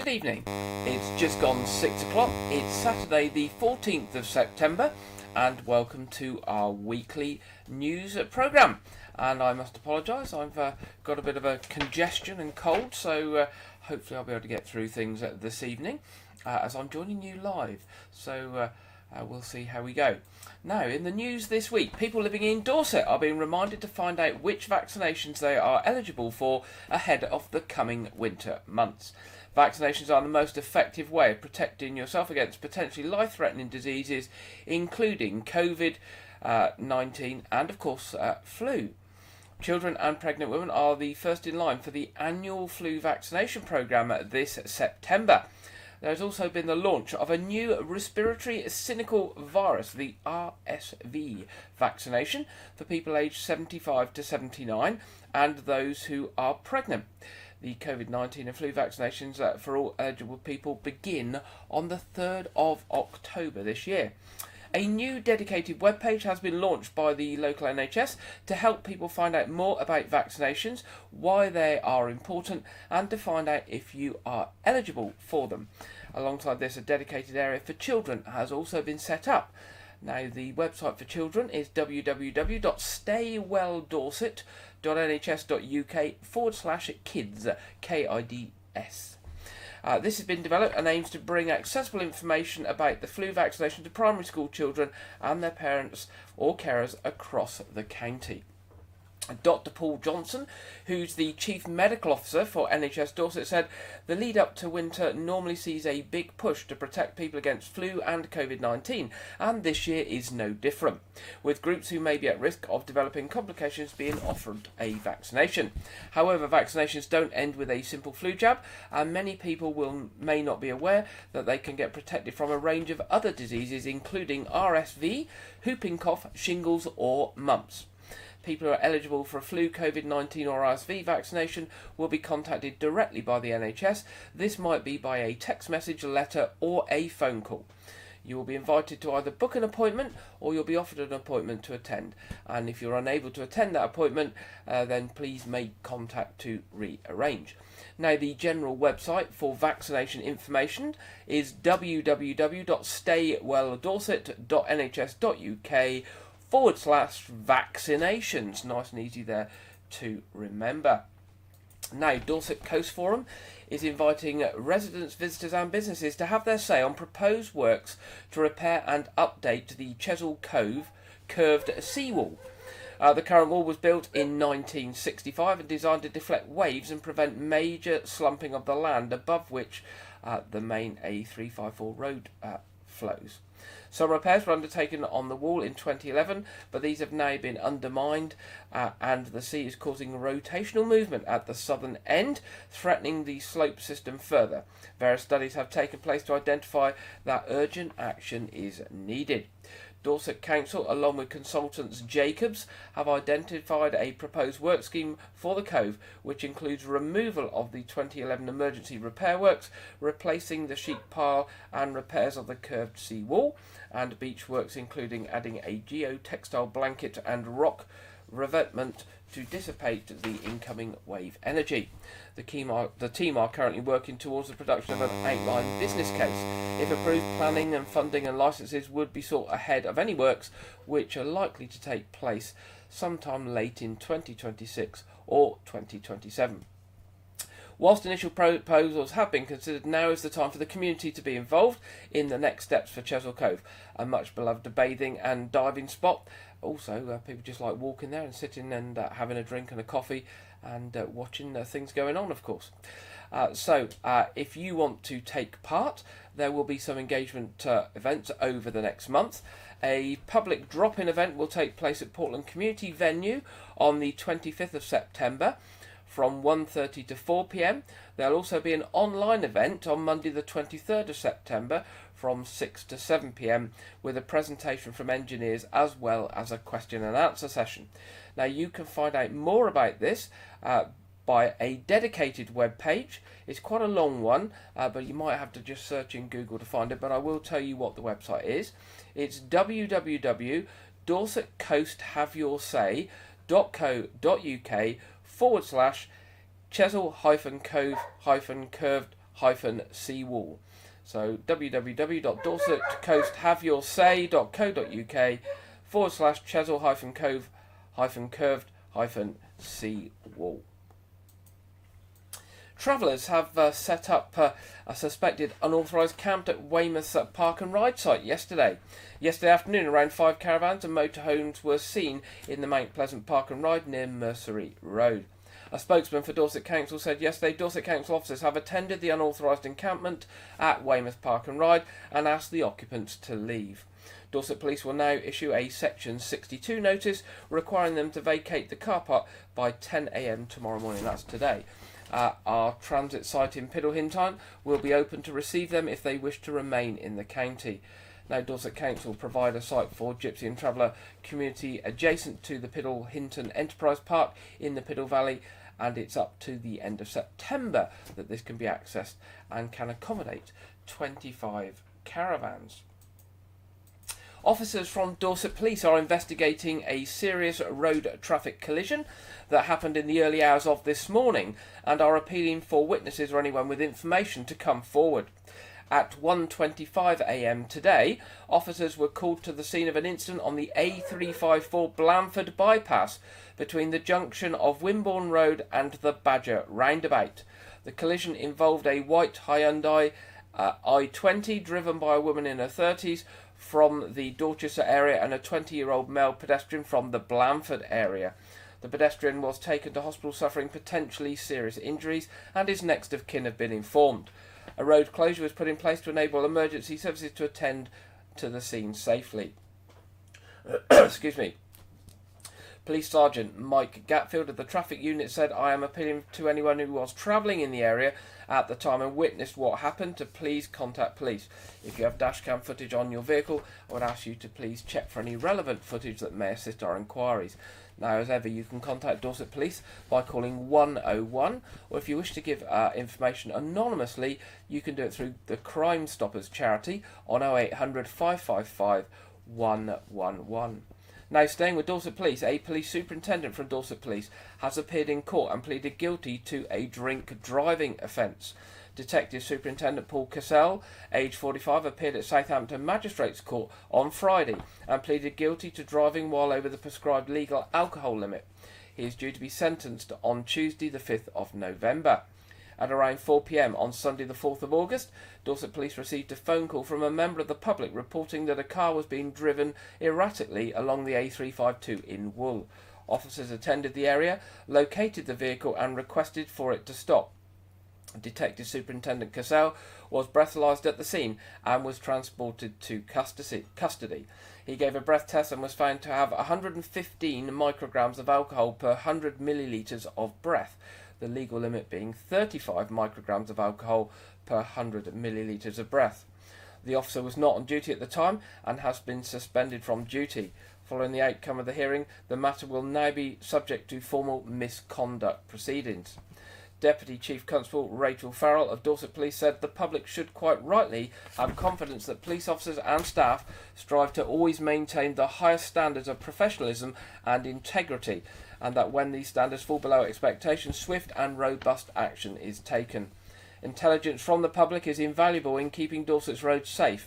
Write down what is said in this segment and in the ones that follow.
Good evening. It's just gone 6 o'clock. It's Saturday the 14th of September and welcome to our weekly news programme. And I must apologise, I've got a bit of a congestion and cold, so hopefully I'll be able to get through things this evening as I'm joining you live. So we'll see how we go. Now, in the news this week, people living in Dorset are being reminded to find out which vaccinations they are eligible for ahead of the coming winter months. Vaccinations are the most effective way of protecting yourself against potentially life-threatening diseases, including COVID-19 and, of course, flu. Children and pregnant women are the first in line for the annual flu vaccination programme this September. There has also been the launch of a new respiratory syncytial virus, the RSV vaccination, for people aged 75 to 79 and those who are pregnant. The COVID-19 and flu vaccinations for all eligible people begin on the 3rd of October this year. A new dedicated webpage has been launched by the local NHS to help people find out more about vaccinations, why they are important, and to find out if you are eligible for them. Alongside this, a dedicated area for children has also been set up. Now, the website for children is www.staywelldorset.nhs.uk/kids, KIDS. This has been developed and aims to bring accessible information about the flu vaccination to primary school children and their parents or carers across the county. Dr. Paul Johnson, who's the Chief Medical Officer for NHS Dorset, said the lead up to winter normally sees a big push to protect people against flu and COVID-19, and this year is no different, with groups who may be at risk of developing complications being offered a vaccination. However, vaccinations don't end with a simple flu jab, and many people may not be aware that they can get protected from a range of other diseases, including RSV, whooping cough, shingles or mumps. People who are eligible for a flu, COVID-19 or RSV vaccination will be contacted directly by the NHS. This might be by a text message, letter or a phone call. You will be invited to either book an appointment or you'll be offered an appointment to attend. And if you're unable to attend that appointment, then please make contact to rearrange. Now, the general website for vaccination information is www.staywelldorset.nhs.uk/vaccinations. Nice and easy there to remember. Now, Dorset Coast Forum is inviting residents, visitors and businesses to have their say on proposed works to repair and update the Chesil Cove curved seawall. The current wall was built in 1965 and designed to deflect waves and prevent major slumping of the land above which the main A354 road flows. Some repairs were undertaken on the wall in 2011, but these have now been undermined and the sea is causing rotational movement at the southern end, threatening the slope system further. Various studies have taken place to identify that urgent action is needed. Dorset Council, along with consultants Jacobs, have identified a proposed work scheme for the cove, which includes removal of the 2011 emergency repair works, replacing the sheet pile and repairs of the curved sea wall, and beach works including adding a geotextile blanket and rock revetment to dissipate the incoming wave energy. The team are currently working towards the production of an outline business case. If approved, planning and funding and licences would be sought ahead of any works which are likely to take place sometime late in 2026 or 2027. Whilst initial proposals have been considered, now is the time for the community to be involved in the next steps for Chesil Cove, a much beloved bathing and diving spot. Also, people just like walking there and sitting and having a drink and a coffee and watching things going on, of course. So if you want to take part, there will be some engagement events over the next month. A public drop-in event will take place at Portland Community Venue on the 25th of September. From 1:30 to 4 p.m. There'll also be an online event on Monday the 23rd of September from 6 to 7 p.m. with a presentation from engineers as well as a question and answer session. Now, you can find out more about this by a dedicated web page. It's quite a long one, but you might have to just search in Google to find it, but I will tell you what the website is. It's www.dorsetcoasthaveyoursay.co.uk/Chesil-Cove-curved seawall. So www.dorsetcoasthaveyoursay.co.uk/Chesil-Cove-curved-seawall. Travellers have set up a suspected unauthorised camp at Weymouth's Park and Ride site yesterday. Yesterday afternoon, around 5 caravans and motorhomes were seen in the Mount Pleasant Park and Ride near Mercery Road. A spokesman for Dorset Council said yesterday Dorset Council officers have attended the unauthorised encampment at Weymouth Park and Ride and asked the occupants to leave. Dorset Police will now issue a Section 62 notice requiring them to vacate the car park by 10 a.m. tomorrow morning. That's today. Our transit site in Piddle Hinton will be open to receive them if they wish to remain in the county. Now, Dorset Council provide a site for Gypsy and Traveller community adjacent to the Piddle Hinton Enterprise Park in the Piddle Valley, and it's up to the end of September that this can be accessed and can accommodate 25 caravans. Officers from Dorset Police are investigating a serious road traffic collision that happened in the early hours of this morning and are appealing for witnesses or anyone with information to come forward. At 1:25 a.m. today, officers were called to the scene of an incident on the A354 Blandford bypass between the junction of Wimborne Road and the Badger roundabout. The collision involved a white Hyundai i20 driven by a woman in her 30s from the Dorchester area and a 20-year-old male pedestrian from the Blandford area. The pedestrian was taken to hospital suffering potentially serious injuries, and his next of kin have been informed. A road closure was put in place to enable emergency services to attend to the scene safely. Excuse me. Police Sergeant Mike Gatfield of the traffic unit said, "I am appealing to anyone who was travelling in the area at the time and witnessed what happened to please contact police. If you have dashcam footage on your vehicle, I would ask you to please check for any relevant footage that may assist our inquiries." Now, as ever, you can contact Dorset Police by calling 101, or if you wish to give information anonymously, you can do it through the Crime Stoppers charity on 0800 555 111. Now, staying with Dorset Police, a police superintendent from Dorset Police has appeared in court and pleaded guilty to a drink driving offence. Detective Superintendent Paul Cassell, aged 45, appeared at Southampton Magistrates Court on Friday and pleaded guilty to driving while over the prescribed legal alcohol limit. He is due to be sentenced on Tuesday the 5th of November. At around 4 p.m. on Sunday the 4th of August, Dorset Police received a phone call from a member of the public reporting that a car was being driven erratically along the A352 in Wool. Officers attended the area, located the vehicle and requested for it to stop. Detective Superintendent Cassell was breathalyzed at the scene and was transported to custody. He gave a breath test and was found to have 115 micrograms of alcohol per 100 millilitres of breath, the legal limit being 35 micrograms of alcohol per 100 millilitres of breath. The officer was not on duty at the time and has been suspended from duty. Following the outcome of the hearing, the matter will now be subject to formal misconduct proceedings. Deputy Chief Constable Rachel Farrell of Dorset Police said the public should quite rightly have confidence that police officers and staff strive to always maintain the highest standards of professionalism and integrity, and that when these standards fall below expectations, swift and robust action is taken. Intelligence from the public is invaluable in keeping Dorset's roads safe.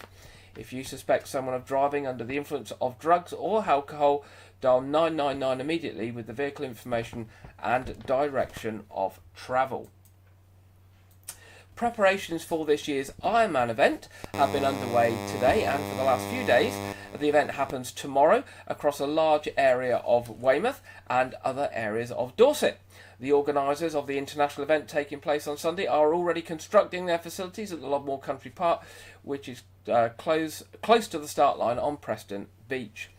If you suspect someone of driving under the influence of drugs or alcohol, dial 999 immediately with the vehicle information and direction of travel. Preparations for this year's Ironman event have been underway today and for the last few days. The event happens tomorrow across a large area of Weymouth and other areas of Dorset. The organisers of the international event taking place on Sunday are already constructing their facilities at the Lodmore Country Park, which is close to the start line on Preston Beach.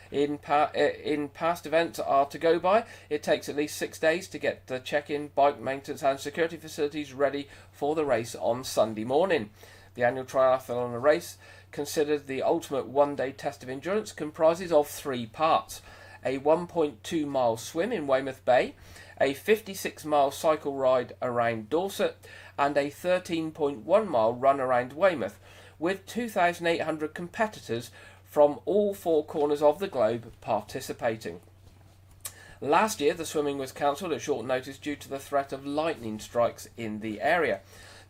In past events are to go by, it takes at least 6 days to get the check-in, bike maintenance and security facilities ready for the race on Sunday morning. The annual triathlon race, considered the ultimate one-day test of endurance, comprises of 3 parts: a 1.2 mile swim in Weymouth Bay, a 56 mile cycle ride around Dorset, and a 13.1 mile run around Weymouth, with 2,800 competitors from all 4 corners of the globe participating. Last year, the swimming was cancelled at short notice due to the threat of lightning strikes in the area.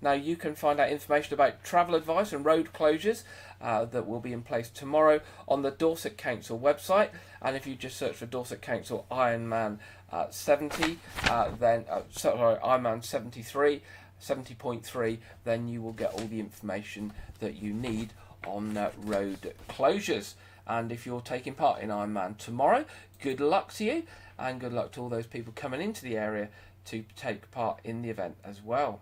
Now you can find out information about travel advice and road closures that will be in place tomorrow on the Dorset Council website, and if you just search for Dorset Council Ironman 70, Ironman 73, 70.3, then you will get all the information that you need on road closures. And if you're taking part in Ironman tomorrow, good luck to you, and good luck to all those people coming into the area to take part in the event as well.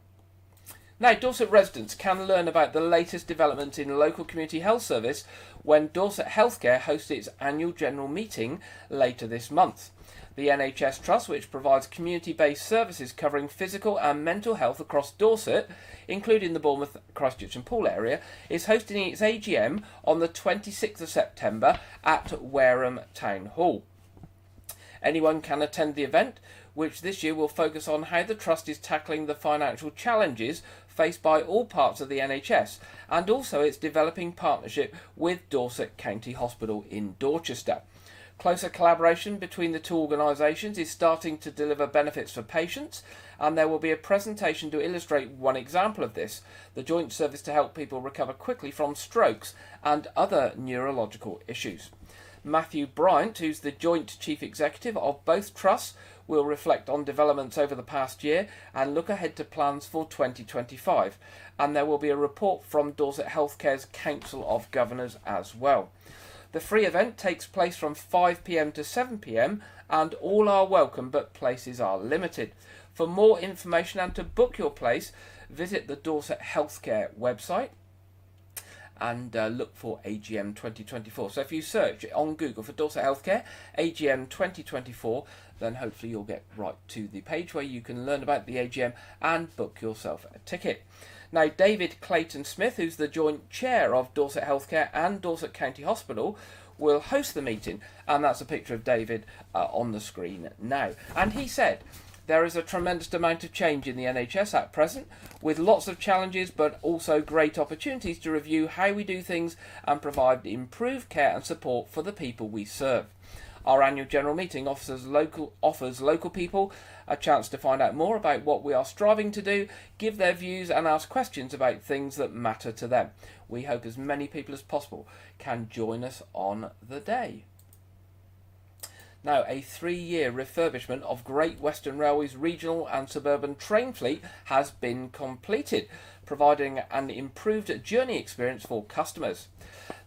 Now, Dorset residents can learn about the latest developments in local community health service when Dorset Healthcare hosts its annual general meeting later this month. The NHS Trust, which provides community-based services covering physical and mental health across Dorset, including the Bournemouth, Christchurch and Poole area, is hosting its AGM on the 26th of September at Wareham Town Hall. Anyone can attend the event, which this year will focus on how the Trust is tackling the financial challenges faced by all parts of the NHS, and also its developing partnership with Dorset County Hospital in Dorchester. Closer collaboration between the two organisations is starting to deliver benefits for patients, and there will be a presentation to illustrate one example of this, the joint service to help people recover quickly from strokes and other neurological issues. Matthew Bryant, who's the joint chief executive of both trusts, will reflect on developments over the past year and look ahead to plans for 2025. And there will be a report from Dorset Healthcare's Council of Governors as well. The free event takes place from 5 p.m. to 7 p.m. and all are welcome, but places are limited. For more information and to book your place, visit the Dorset Healthcare website and look for AGM 2024. So if you search on Google for Dorset Healthcare AGM 2024, then hopefully you'll get right to the page where you can learn about the AGM and book yourself a ticket. Now, David Clayton Smith, who's the joint chair of Dorset Healthcare and Dorset County Hospital, will host the meeting, and that's a picture of David on the screen now. And he said, there is a tremendous amount of change in the NHS at present, with lots of challenges but also great opportunities to review how we do things and provide improved care and support for the people we serve. Our annual general meeting offers local people a chance to find out more about what we are striving to do, give their views and ask questions about things that matter to them. We hope as many people as possible can join us on the day. Now, a 3-year refurbishment of Great Western Railway's regional and suburban train fleet has been completed, providing an improved journey experience for customers.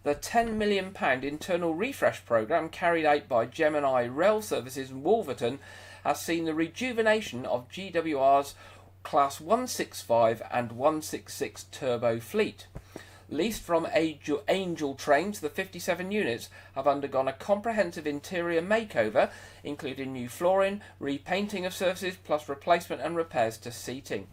The £10 million internal refresh programme carried out by Gemini Rail Services in Wolverton has seen the rejuvenation of GWR's Class 165 and 166 turbo fleet. Leased from Angel Trains, the 57 units have undergone a comprehensive interior makeover, including new flooring, repainting of surfaces, plus replacement and repairs to seating.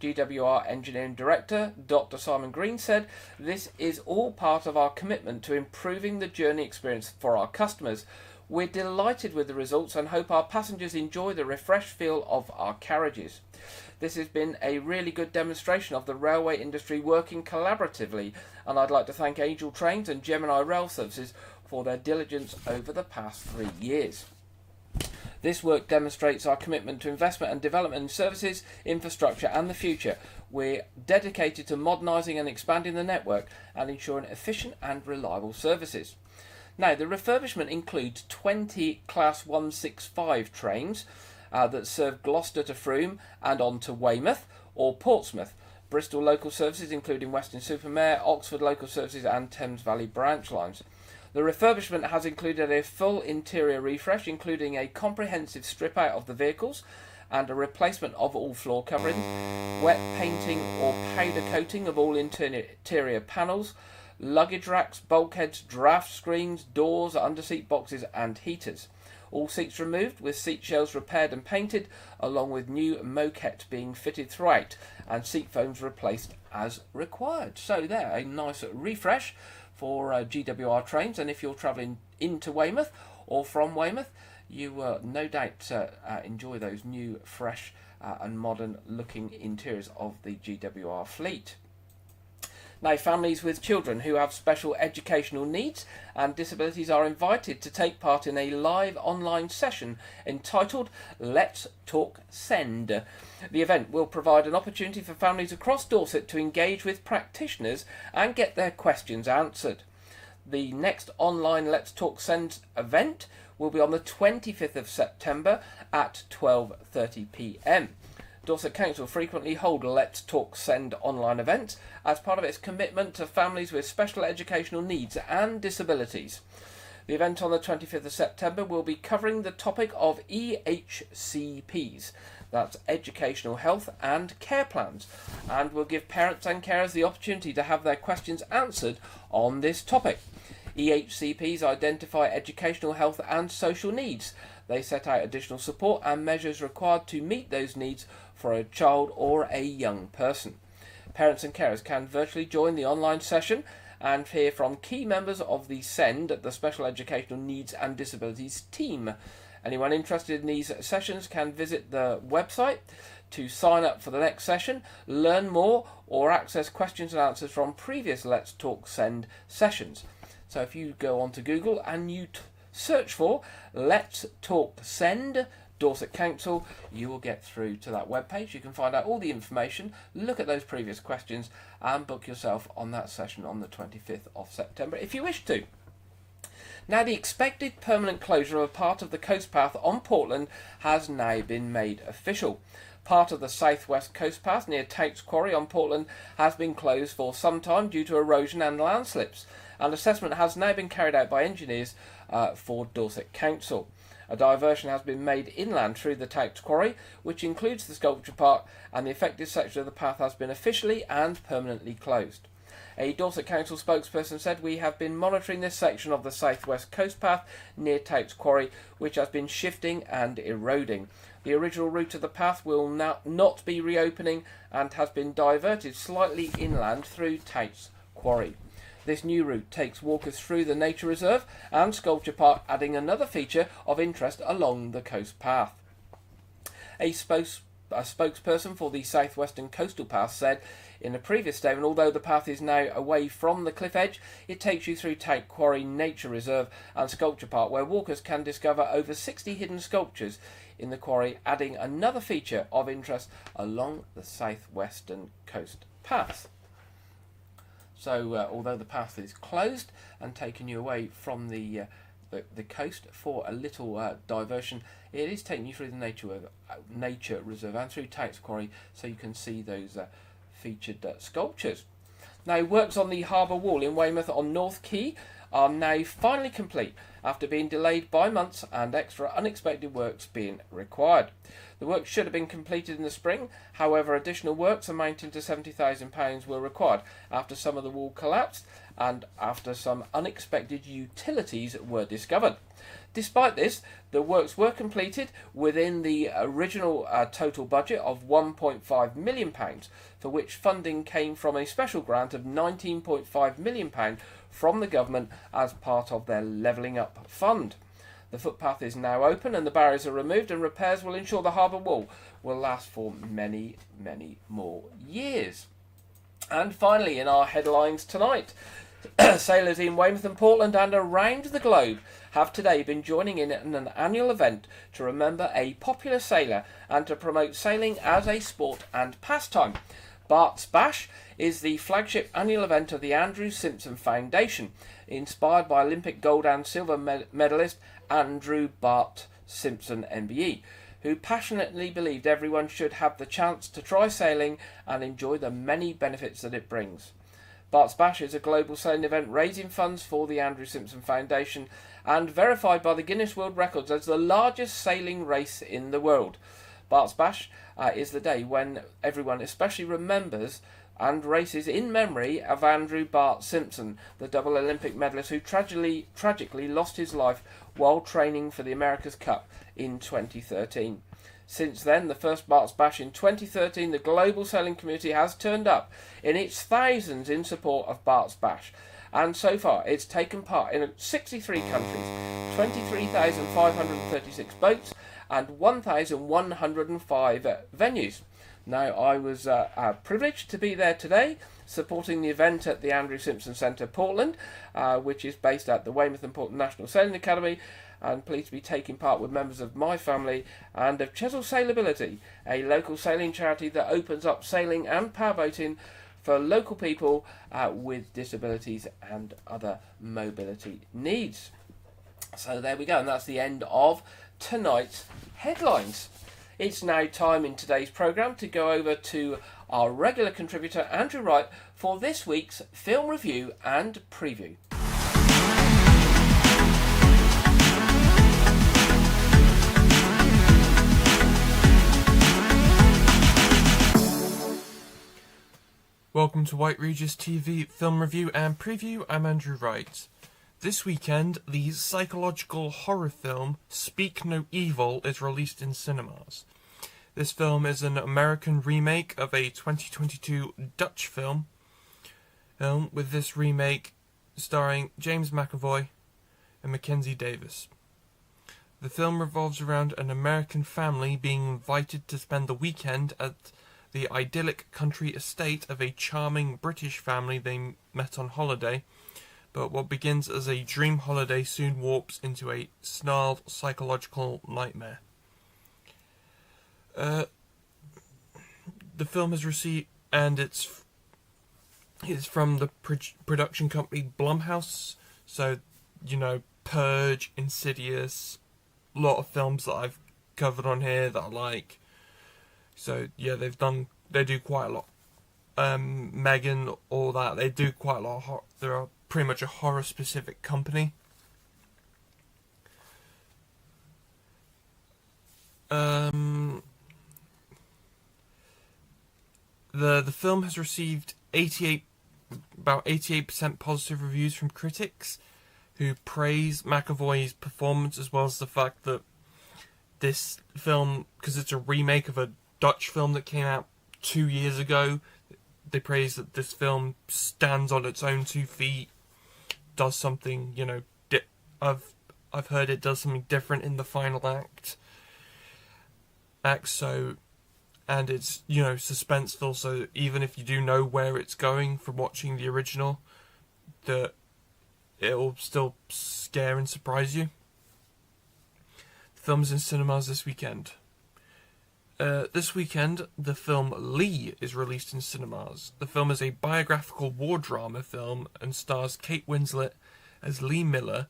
GWR Engineering Director Dr. Simon Green said, "This is all part of our commitment to improving the journey experience for our customers. We're delighted with the results and hope our passengers enjoy the refreshed feel of our carriages. This has been a really good demonstration of the railway industry working collaboratively, and I'd like to thank Angel Trains and Gemini Rail Services for their diligence over the past 3 years. This work demonstrates our commitment to investment and development in services, infrastructure and the future. We're dedicated to modernising and expanding the network and ensuring efficient and reliable services." Now, the refurbishment includes 20 Class 165 trains that serve Gloucester to Frome and on to Weymouth or Portsmouth, Bristol local services including Weston-super-Mare, Oxford local services and Thames Valley branch lines. The refurbishment has included a full interior refresh, including a comprehensive strip out of the vehicles and a replacement of all floor coverings, wet painting or powder coating of all interior panels, luggage racks, bulkheads, draft screens, doors, underseat boxes and heaters. All seats removed with seat shells repaired and painted, along with new moquette being fitted throughout and seat foams replaced as required. So there, a nice refresh for GWR trains, and if you're travelling into Weymouth or from Weymouth, you will no doubt enjoy those new, fresh and modern looking interiors of the GWR fleet. Now, families with children who have special educational needs and disabilities are invited to take part in a live online session entitled Let's Talk Send. The event will provide an opportunity for families across Dorset to engage with practitioners and get their questions answered. The next online Let's Talk Send event will be on the 25th of September at 12:30 p.m. Dorset Council frequently hold Let's Talk Send online events as part of its commitment to families with special educational needs and disabilities. The event on the 25th of September will be covering the topic of EHCPs, that's Educational Health and Care Plans, and will give parents and carers the opportunity to have their questions answered on this topic. EHCPs identify educational health and social needs. They set out additional support and measures required to meet those needs for a child or a young person. Parents and carers can virtually join the online session and hear from key members of the SEND, the Special Educational Needs and Disabilities team. Anyone interested in these sessions can visit the website to sign up for the next session, learn more, or access questions and answers from previous Let's Talk Send sessions. So if you go onto Google and you search for Let's Talk Send Dorset Council, you will get through to that webpage. You can find out all the information, look at those previous questions, and book yourself on that session on the 25th of September if you wish to. Now, the expected permanent closure of a part of the coast path on Portland has now been made official. Part of the southwest coast path near Tate's Quarry on Portland has been closed for some time due to erosion and landslips. An assessment has now been carried out by engineers for Dorset Council. A diversion has been made inland through the Tate's Quarry, which includes the sculpture park, and the affected section of the path has been officially and permanently closed. A Dorset Council spokesperson said, "We have been monitoring this section of the southwest coast path near Tate's Quarry, which has been shifting and eroding. The original route of the path will now not be reopening and has been diverted slightly inland through Tate's Quarry. This new route takes walkers through the nature reserve and sculpture park, adding another feature of interest along the coast path." A spokesperson for the Southwestern Coastal Path said in a previous statement, "Although the path is now away from the cliff edge, it takes you through Tate Quarry Nature Reserve and Sculpture Park, where walkers can discover over 60 hidden sculptures in the quarry, adding another feature of interest along the Southwestern Coast Path." So, although the path is closed and taking you away from the coast for a little diversion, it is taking you through the nature reserve and through Tate's Quarry, so you can see those featured sculptures. Now, works on the harbour wall in Weymouth on North Quay are now finally complete after being delayed by months and extra unexpected works being required. The work should have been completed in the spring, however additional works amounting to £70,000 were required after some of the wall collapsed and after some unexpected utilities were discovered. Despite this, the works were completed within the original total budget of £1.5 million, for which funding came from a special grant of £19.5 million from the government as part of their Levelling Up Fund. The footpath is now open and the barriers are removed, and repairs will ensure the harbour wall will last for many, many more years. And finally, in our headlines tonight, sailors in Weymouth and Portland and around the globe have today been joining in an annual event to remember a popular sailor and to promote sailing as a sport and pastime. Bart's Bash is the flagship annual event of the Andrew Simpson Foundation, inspired by Olympic gold and silver medalist Andrew Bart Simpson MBE, who passionately believed everyone should have the chance to try sailing and enjoy the many benefits that it brings. Bart's Bash is a global sailing event raising funds for the Andrew Simpson Foundation and verified by the Guinness World Records as the largest sailing race in the world. Bart's Bash is the day when everyone especially remembers and races in memory of Andrew Bart Simpson, the double Olympic medalist who tragically lost his life while training for the America's Cup in 2013. Since then, the first Bart's Bash in 2013, the global sailing community has turned up in its thousands in support of Bart's Bash. And so far, it's taken part in 63 countries, 23,536 boats, and 1,105 venues. Now, I was privileged to be there today, supporting the event at the Andrew Simpson Centre, Portland, which is based at the Weymouth and Portland National Sailing Academy, and pleased to be taking part with members of my family and of Chesil Sailability, a local sailing charity that opens up sailing and powerboating for local people with disabilities and other mobility needs. So there we go, and that's the end of tonight's headlines. It's now time in today's programme to go over to our regular contributor Andrew Wright for this week's film review and preview. Welcome to Wyke Regis TV film review and preview. I'm Andrew Wright. This weekend, the psychological horror film Speak No Evil is released in cinemas. This film is an American remake of a 2022 Dutch film, with this remake starring James McAvoy and Mackenzie Davis. The film revolves around an American family being invited to spend the weekend at the idyllic country estate of a charming British family they met on holiday, but what begins as a dream holiday soon warps into a snarled psychological nightmare. The film has received, and it's from the production company Blumhouse, so, Purge, Insidious, a lot of films that I've covered on here that I like. So yeah, they do quite a lot. Megan, all that, they do quite a lot of horror. They're pretty much a horror specific company. The film has received about 88% positive reviews from critics, who praise McAvoy's performance, as well as the fact that this film, because it's a remake of a Dutch film that came out 2 years ago, they praise that this film stands on its own 2 feet, does something, I've heard it does something different in the final act, so, and it's, suspenseful, so even if you do know where it's going from watching the original, that it'll still scare and surprise you. The film's in cinemas this weekend. This weekend, the film Lee is released in cinemas. The film is a biographical war drama film and stars Kate Winslet as Lee Miller,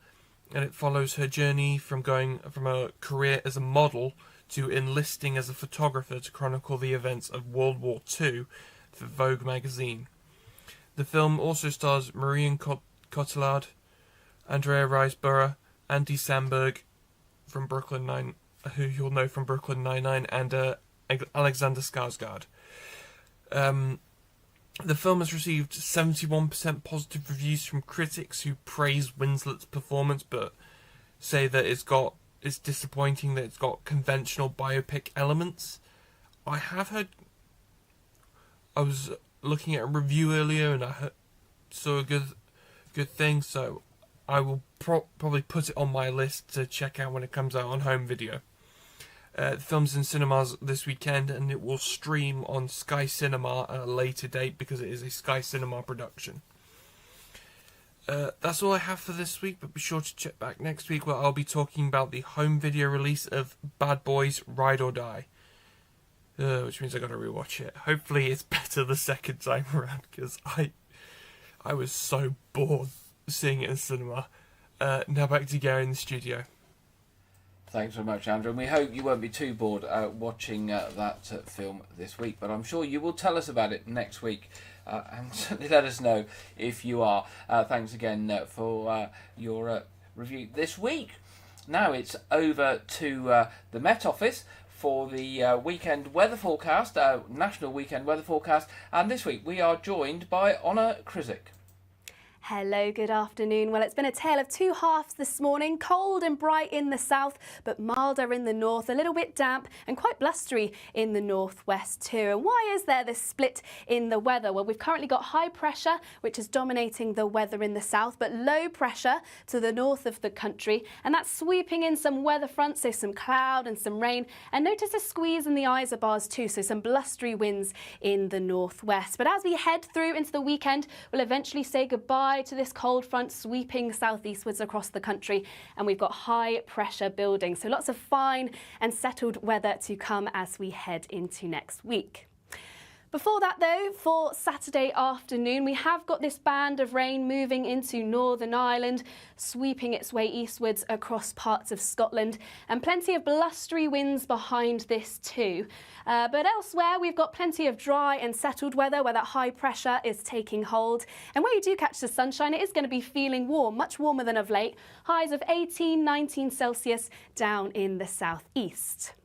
and it follows her journey from going from a career as a model to enlisting as a photographer to chronicle the events of World War II for Vogue magazine. The film also stars Marion Cotillard, Andrea Riseborough, Andy Samberg from Brooklyn Nine, who you'll know from Brooklyn Nine-Nine, and Alexander Skarsgård. The film has received 71% positive reviews from critics who praise Winslet's performance, but say that it's disappointing that it's got conventional biopic elements. I was looking at a review earlier and I saw a good thing, so I will probably put it on my list to check out when it comes out on home video. The film's in cinemas this weekend, and it will stream on Sky Cinema at a later date because it is a Sky Cinema production. That's all I have for this week, but be sure to check back next week where I'll be talking about the home video release of Bad Boys Ride or Die, which means I gotta rewatch it. Hopefully it's better the second time around, because I was so bored seeing it in cinema. Now back to Gary in the studio. Thanks very much, Andrew, and we hope you won't be too bored watching that film this week, but I'm sure you will tell us about it next week, and certainly let us know if you are. Thanks again for your review this week. Now it's over to the Met Office for the weekend weather forecast, national weekend weather forecast, and this week we are joined by Honor Krizik. Hello, good afternoon. Well, it's been a tale of two halves this morning. Cold and bright in the south, but milder in the north, a little bit damp and quite blustery in the northwest too. And why is there this split in the weather? Well, we've currently got high pressure, which is dominating the weather in the south, but low pressure to the north of the country. And that's sweeping in some weather fronts, so some cloud and some rain. And notice a squeeze in the isobars too, so some blustery winds in the northwest. But as we head through into the weekend, we'll eventually say goodbye to this cold front sweeping southeastwards across the country, and we've got high pressure building. So lots of fine and settled weather to come as we head into next week. Before that though, for Saturday afternoon, we have got this band of rain moving into Northern Ireland, sweeping its way eastwards across parts of Scotland, and plenty of blustery winds behind this too. But elsewhere, we've got plenty of dry and settled weather where that high pressure is taking hold. And where you do catch the sunshine, it is going to be feeling warm, much warmer than of late. Highs of 18, 19 Celsius down in the southeast.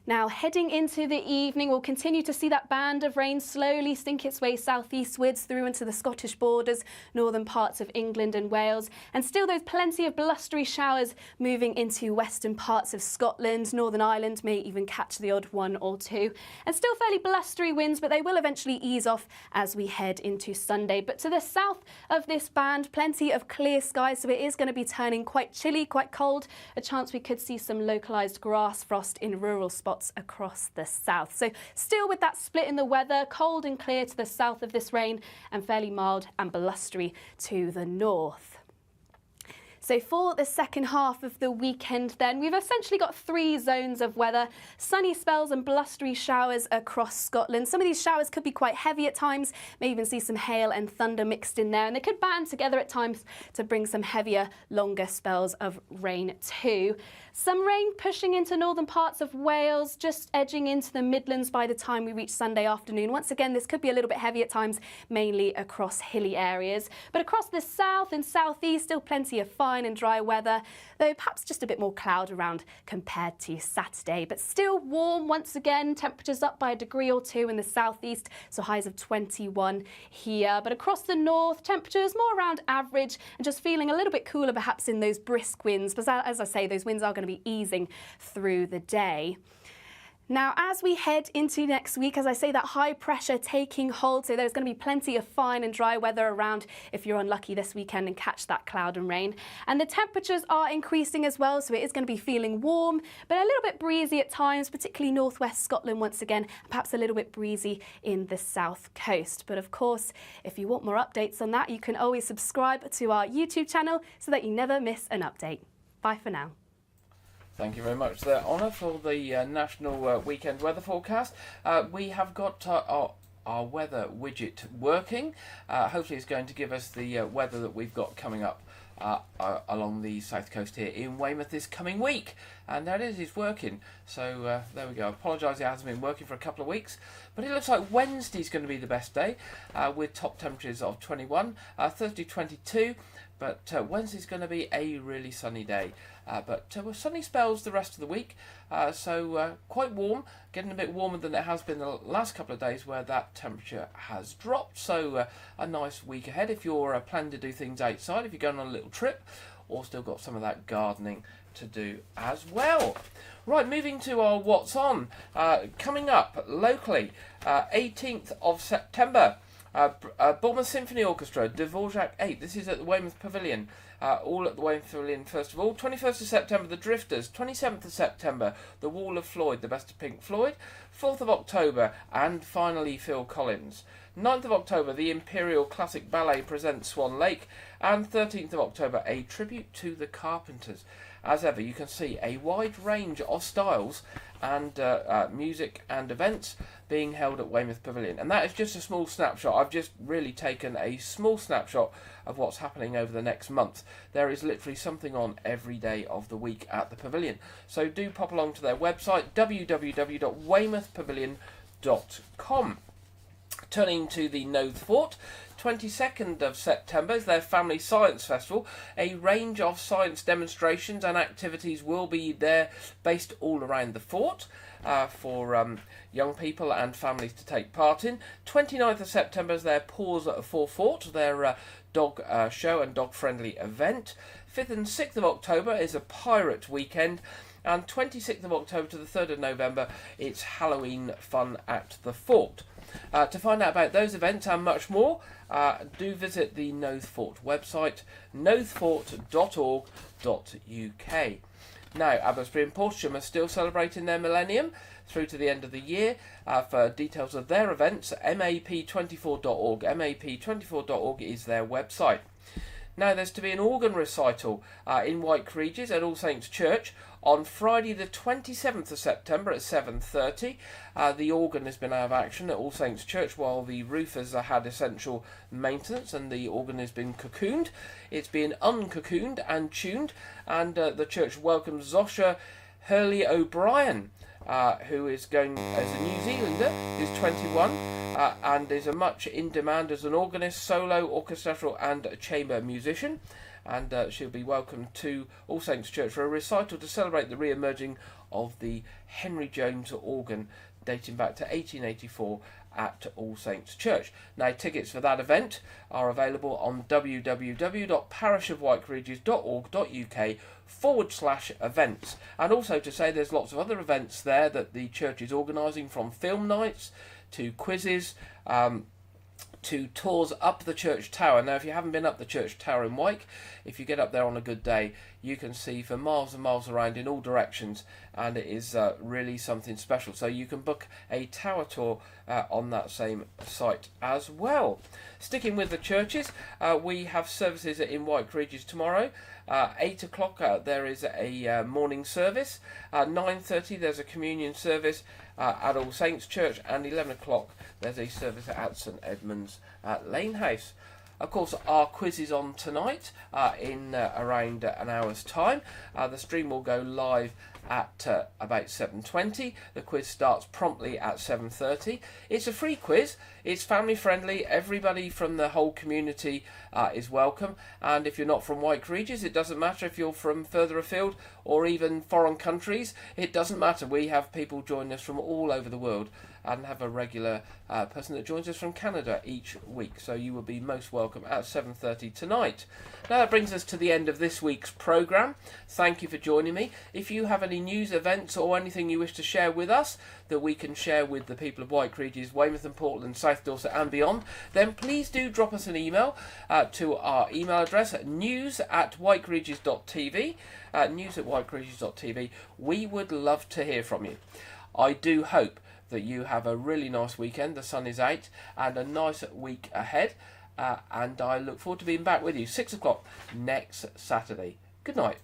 Now, heading into the evening, we'll continue to see that band of rain slowly sink its way southeastwards through into the Scottish borders, northern parts of England and Wales, and still those plenty of blustery showers moving into western parts of Scotland. Northern Ireland may even catch the odd one or two, and still fairly blustery winds, but they will eventually ease off as we head into Sunday. But to the south of this band, plenty of clear skies, so it is going to be turning quite chilly, quite cold. A chance we could see some localised grass frost in rural spots across the south. So still with that split in the weather, cold and clear to the south of this rain and fairly mild and blustery to the north. So for the second half of the weekend then, we've essentially got three zones of weather. Sunny spells and blustery showers across Scotland. Some of these showers could be quite heavy at times, may even see some hail and thunder mixed in there, and they could band together at times to bring some heavier, longer spells of rain too. Some rain pushing into northern parts of Wales, just edging into the Midlands by the time we reach Sunday afternoon. Once again, this could be a little bit heavy at times, mainly across hilly areas. But across the south and southeast, still plenty of fine and dry weather, though perhaps just a bit more cloud around compared to Saturday. But still warm once again, temperatures up by a degree or two in the southeast, so highs of 21 here. But across the north, temperatures more around average and just feeling a little bit cooler perhaps in those brisk winds. But as I say, those winds are going to be easing through the day. Now, as we head into next week, as I say, that high pressure taking hold, so there's going to be plenty of fine and dry weather around if you're unlucky this weekend and catch that cloud and rain. And the temperatures are increasing as well, so it is going to be feeling warm, but a little bit breezy at times, particularly northwest Scotland once again, and perhaps a little bit breezy in the south coast. But of course, if you want more updates on that, you can always subscribe to our YouTube channel so that you never miss an update. Bye for now. Thank you very much there, Honor, for the national weekend weather forecast. We have got our weather widget working. Hopefully it's going to give us the weather that we've got coming up along the south coast here in Weymouth this coming week. And there it is working. So there we go. I apologise it hasn't been working for a couple of weeks. But it looks like Wednesday's going to be the best day with top temperatures of 21, Thursday 22. But Wednesday's going to be a really sunny day. But sunny spells the rest of the week. So quite warm, getting a bit warmer than it has been the last couple of days where that temperature has dropped. So a nice week ahead if you're planning to do things outside, if you're going on a little trip, or still got some of that gardening to do as well. Right, moving to our What's On. Coming up locally, 18th of September. Bournemouth Symphony Orchestra, Dvorak 8. This is at the Weymouth Pavilion. All at the Weymouth Pavilion first of all. 21st of September, The Drifters. 27th of September, The Wall of Floyd, the best of Pink Floyd. 4th of October, and finally Phil Collins. 9th of October, the Imperial Classic Ballet presents Swan Lake. And 13th of October, a tribute to the Carpenters. As ever, you can see a wide range of styles and music and events being held at Weymouth Pavilion. And that is just a small snapshot. I've just really taken a small snapshot of what's happening over the next month. There is literally something on every day of the week at the Pavilion. So do pop along to their website, www.weymouthpavilion.com. Turning to the Nothe Fort, 22nd of September is their Family Science Festival. A range of science demonstrations and activities will be there based all around the fort. for young people and families to take part in. 29th of September is their Pause for Thought, their dog show and dog-friendly event. 5th and 6th of October is a pirate weekend. And 26th of October to the 3rd of November, it's Halloween fun at the Fort. To find out about those events and much more, do visit the Noath Fort website, noathfort.org.uk. Now, Abbotsbury and Portsham are still celebrating their millennium through to the end of the year. For details of their events, map24.org. map24.org is their website. Now, there's to be an organ recital in Wyke, Regis at All Saints Church on Friday the 27th of September at 7:30. The organ has been out of action at All Saints Church while the roof has had essential maintenance and the organ has been cocooned. It's been uncocooned and tuned, and the church welcomes Zosha Hurley O'Brien, who is going as a New Zealander, who's 21, and is a much in demand as an organist, solo, orchestral and chamber musician. And she'll be welcomed to All Saints Church for a recital to celebrate the re-emerging of the Henry Jones organ dating back to 1884 at All Saints Church. Now, tickets for that event are available on www.parishofwykeregis.org.uk/events. And also to say there's lots of other events there that the church is organising, from film nights to quizzes, to tours up the church tower. Now, if you haven't been up the church tower in Wyke, if you get up there on a good day, you can see for miles and miles around in all directions, and it is really something special. So you can book a tower tour on that same site as well. Sticking with the churches, we have services in Wyke Regis tomorrow. 8 o'clock there is a morning service. 9:30 there's a communion service at All Saints Church, and 11 o'clock there's a service at St Edmund's Lane House. Of course, our quiz is on tonight in around an hour's time. The stream will go live at about 7:20. The quiz starts promptly at 7:30. It's a free quiz. It's family friendly. Everybody from the whole community is welcome. And if you're not from Wyke Regis, it doesn't matter if you're from further afield or even foreign countries. It doesn't matter. We have people join us from all over the world, and have a regular person that joins us from Canada each week. So you will be most welcome at 7:30 tonight. Now that brings us to the end of this week's programme. Thank you for joining me. If you have any news, events or anything you wish to share with us that we can share with the people of Wyke Regis, Weymouth and Portland, South Dorset and beyond, then please do drop us an email to our email address at news@wykeregis.tv. news@wykeregis.tv. We would love to hear from you. I do hope that you have a really nice weekend. The sun is out, and a nice week ahead. And I look forward to being back with you 6 o'clock next Saturday. Good night.